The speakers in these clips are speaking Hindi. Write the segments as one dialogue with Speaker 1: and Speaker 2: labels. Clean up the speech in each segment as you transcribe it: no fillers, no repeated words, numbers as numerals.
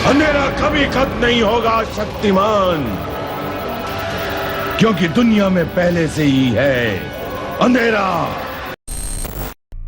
Speaker 1: अंधेरा कभी खत्म नहीं होगा शक्तिमान, क्योंकि दुनिया में पहले से ही है अंधेरा।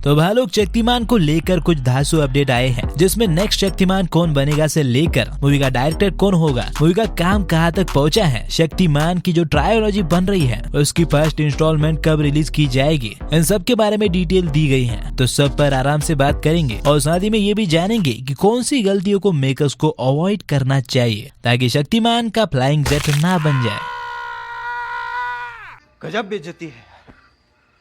Speaker 2: तो भाई लोग, शक्तिमान को लेकर कुछ धांसू अपडेट आए हैं, जिसमें नेक्स्ट शक्तिमान कौन बनेगा से लेकर मूवी का डायरेक्टर कौन होगा, मूवी का काम कहां तक पहुंचा है, शक्तिमान की जो ट्रायोलॉजी बन रही है उसकी फर्स्ट इंस्टॉलमेंट कब रिलीज की जाएगी, इन सब के बारे में डिटेल दी गई है। तो सब पर आराम से बात करेंगे और साथ ही में ये भी जानेंगे कि कौन सी गलतियों को मेकर्स को अवॉइड करना चाहिए ताकि शक्तिमान का फ्लाइंग जेट ना बन जाए।
Speaker 3: गजब बेइज्जती है।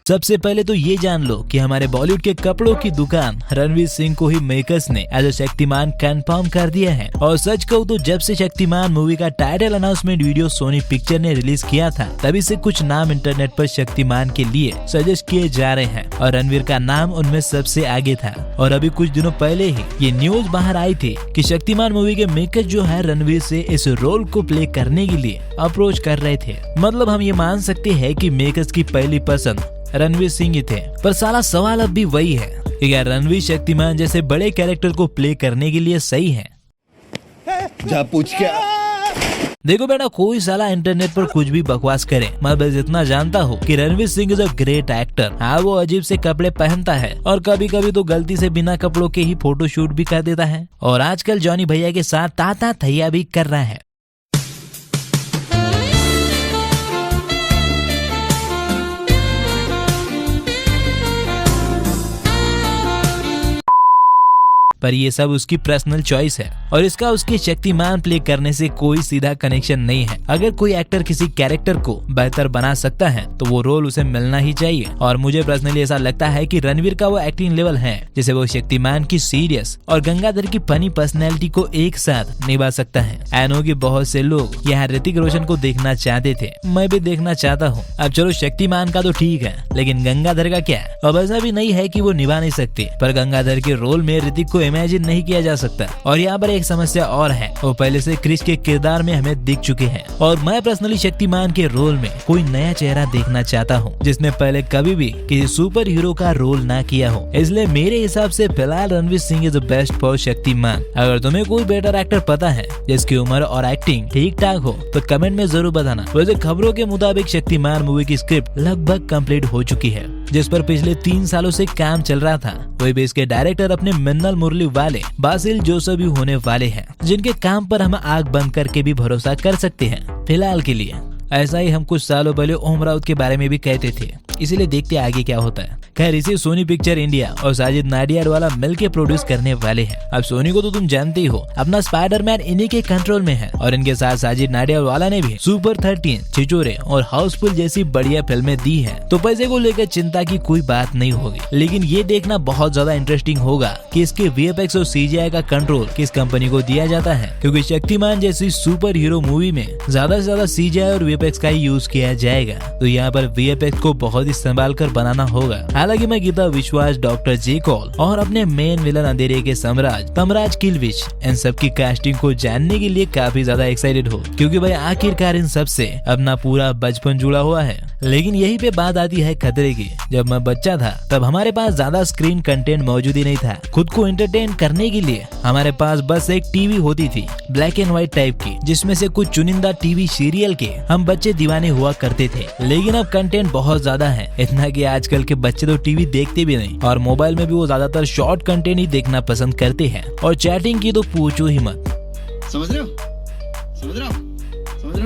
Speaker 2: सबसे पहले तो ये जान लो कि हमारे बॉलीवुड के कपड़ों की दुकान रणवीर सिंह को ही मेकर्स ने एज अ शक्तिमान कंफर्म कर दिया है। और सच कहूँ तो जब से शक्तिमान मूवी का title announcement video Sony picture ने रिलीज किया था, तभी से कुछ नाम इंटरनेट पर शक्तिमान के लिए सजेस्ट किए जा रहे हैं और रणवीर का नाम उनमें सबसे आगे था। और अभी कुछ दिनों पहले ही ये न्यूज बाहर आई थी कि शक्तिमान मूवी के मेकर्स जो है रणवीर से इस रोल को प्ले करने के लिए अप्रोच कर रहे थे। मतलब हम ये मान सकते हैं कि मेकर्स की पहली पसंद रणवीर सिंह ही थे। पर साला सवाल अब भी वही है कि क्या रणवीर शक्तिमान जैसे बड़े कैरेक्टर को प्ले करने के लिए सही है?
Speaker 1: जा पूछ क्या।
Speaker 2: देखो बेटा, कोई साला इंटरनेट पर कुछ भी बकवास करे, मैं बस इतना जानता हूँ कि Ranveer Singh is a great actor. हाँ, वो अजीब से कपड़े पहनता है और कभी कभी तो गलती से बिना कपड़ों के ही फोटो शूट भी कर देता है और आजकल जॉनी भैया के साथ ताता थैया भी कर रहा है। पर ये सब उसकी पर्सनल चॉइस है और इसका उसके शक्तिमान प्ले करने से कोई सीधा कनेक्शन नहीं है। अगर कोई एक्टर किसी कैरेक्टर को बेहतर बना सकता है तो वो रोल उसे मिलना ही चाहिए। और मुझे पर्सनली ऐसा लगता है कि रणवीर का वो एक्टिंग लेवल है जिसे वो शक्तिमान की सीरियस और गंगाधर की फनी पर्सनैलिटी को एक साथ निभा सकता है। आई नो कि बहुत से लोग यहाँ ऋतिक रोशन को देखना चाहते थे, मैं भी देखना चाहता हूँ। अब चलो शक्तिमान का तो ठीक है, लेकिन गंगाधर का क्या? अब ऐसा भी नहीं है कि वो निभा नहीं सकते, पर गंगाधर के रोल में ऋतिक को इमेजिन नहीं किया जा सकता। और यहाँ पर एक समस्या और है, वो पहले से क्रिश के किरदार में हमें दिख चुके हैं और मैं पर्सनली शक्तिमान के रोल में कोई नया चेहरा देखना चाहता हूँ जिसने पहले कभी भी किसी सुपर हीरो का रोल ना किया हो। इसलिए मेरे हिसाब से फिलहाल Ranveer Singh is the best for Shaktimaan. अगर तुम्हें कोई बेटर एक्टर पता है जिसकी उम्र और एक्टिंग ठीक ठाक हो तो कमेंट में जरूर बताना। वैसे खबरों के मुताबिक शक्तिमान मूवी की स्क्रिप्ट लगभग कंप्लीट हो चुकी है, जिस पर पिछले 3 सालों से काम चल रहा था। वही भी इसके डायरेक्टर अपने मिन्नल मुरली वाले बासिल जोसेफ भी होने वाले हैं, जिनके काम पर हम आग बंद करके भी भरोसा कर सकते हैं फिलहाल के लिए। ऐसा ही हम कुछ सालों पहले ओम राउत के बारे में भी कहते थे, इसीलिए देखते आगे क्या होता है। खैर, इसे सोनी पिक्चर इंडिया और साजिद नाडियाडवाला मिलके प्रोड्यूस करने वाले हैं। अब सोनी को तो तुम जानते ही हो, अपना स्पाइडरमैन इन्हीं के कंट्रोल में है और इनके साथ साजिद नाडियाडवाला ने भी सुपर 13, छिछोरे और हाउसफुल जैसी बढ़िया फिल्में दी हैं। तो पैसे को लेकर चिंता की कोई बात नहीं होगी, लेकिन ये देखना बहुत ज्यादा इंटरेस्टिंग होगा कि इसके VFX और CGI का कंट्रोल किस कंपनी को दिया जाता है, क्योंकि शक्तिमान जैसी सुपर हीरो मूवी में ज्यादा से ज्यादा CGI और VFX का ही यूज किया जाएगा। तो यहाँ पर VFX को बहुत ही संभाल कर बनाना होगा। हालांकि मैं गीता विश्वास, डॉक्टर जे कॉल और अपने मेन विलन अंधेरे के सम्राट तमराज किलविच, इन सब की कास्टिंग को जानने के लिए काफी ज्यादा एक्साइटेड हो, क्योंकि भाई आखिरकार इन सब से अपना पूरा बचपन जुड़ा हुआ है। लेकिन यही पे बात आती है खतरे की। जब मैं बच्चा था तब हमारे पास ज्यादा स्क्रीन कंटेंट मौजूद ही नहीं था। खुद को एंटरटेन करने के लिए हमारे पास बस एक टीवी होती थी, ब्लैक एंड व्हाइट टाइप की, जिसमें से कुछ चुनिंदा टीवी सीरियल के हम बच्चे दीवाने हुआ करते थे। लेकिन अब कंटेंट बहुत ज्यादा है, इतना कि आजकल के बच्चे तो टीवी देखते भी नहीं और मोबाइल में भी वो ज्यादातर शॉर्ट कंटेंट ही देखना पसंद करते हैं। और चैटिंग की तो पूछो ही मत।
Speaker 3: समझ रहे हो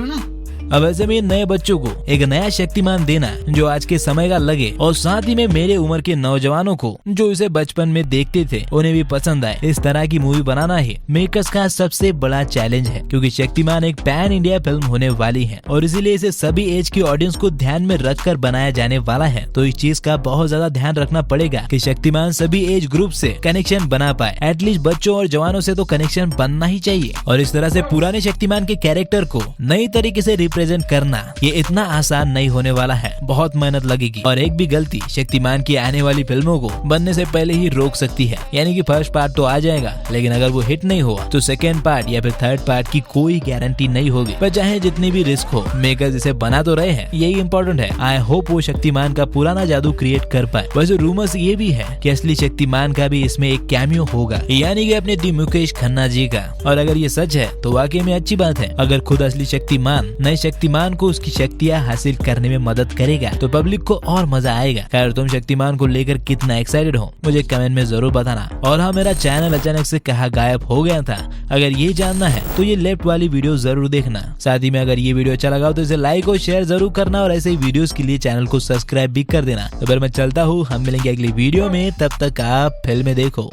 Speaker 3: ना?
Speaker 2: अब ऐसे में नए बच्चों को एक नया शक्तिमान देना जो आज के समय का लगे और साथ ही में मेरे उम्र के नौजवानों को जो इसे बचपन में देखते थे उन्हें भी पसंद आए, इस तरह की मूवी बनाना ही मेकर्स का सबसे बड़ा चैलेंज है। क्योंकि शक्तिमान एक पैन इंडिया फिल्म होने वाली है और इसीलिए इसे सभी एज की ऑडियंस को ध्यान में रखकर बनाया जाने वाला है। तो इस चीज का बहुत ज्यादा ध्यान रखना पड़ेगा कि शक्तिमान सभी एज ग्रुप से कनेक्शन बना पाए। एटलीस्ट बच्चों और जवानों से तो कनेक्शन बनना ही चाहिए और इस तरह से पुराने शक्तिमान के कैरेक्टर को नई तरीके से रिप्रेजेंट करना ये इतना आसान नहीं होने वाला है, बहुत मेहनत लगेगी और एक भी गलती शक्तिमान की आने वाली फिल्मों को बनने से पहले ही रोक सकती है। यानी कि फर्स्ट पार्ट तो आ जाएगा, लेकिन अगर वो हिट नहीं हुआ तो सेकेंड पार्ट या फिर थर्ड पार्ट की कोई गारंटी नहीं होगी। पर चाहे जितनी भी रिस्क हो, मेकर्स इसे बना तो रहे हैं, यही इम्पोर्टेंट है। आई होप वो शक्तिमान का पुराना जादू क्रिएट कर पाए। वैसे रूमर्स ये भी है कि असली शक्तिमान का भी इसमें एक कैमियो होगा, यानी कि अपने दी मुकेश खन्ना जी का। और अगर ये सच है तो वाकई में अच्छी बात है। अगर खुद असली शक्तिमान नए शक्तिमान को उसकी शक्तियाँ हासिल करने में मदद करेगा तो पब्लिक को और मजा आएगा। खैर, तुम शक्तिमान को लेकर कितना एक्साइटेड हो मुझे कमेंट में जरूर बताना। और हाँ, मेरा चैनल अचानक से कहाँ गायब हो गया था, अगर ये जानना है तो ये लेफ्ट वाली वीडियो जरूर देखना। साथ ही में अगर ये वीडियो अच्छा लगा तो इसे लाइक और शेयर जरूर करना और ऐसे ही वीडियोस के लिए चैनल को सब्सक्राइब भी कर देना। तो फिर मैं चलता हूँ, हम मिलेंगे अगली वीडियो में, तब तक आप फिल्में देखो।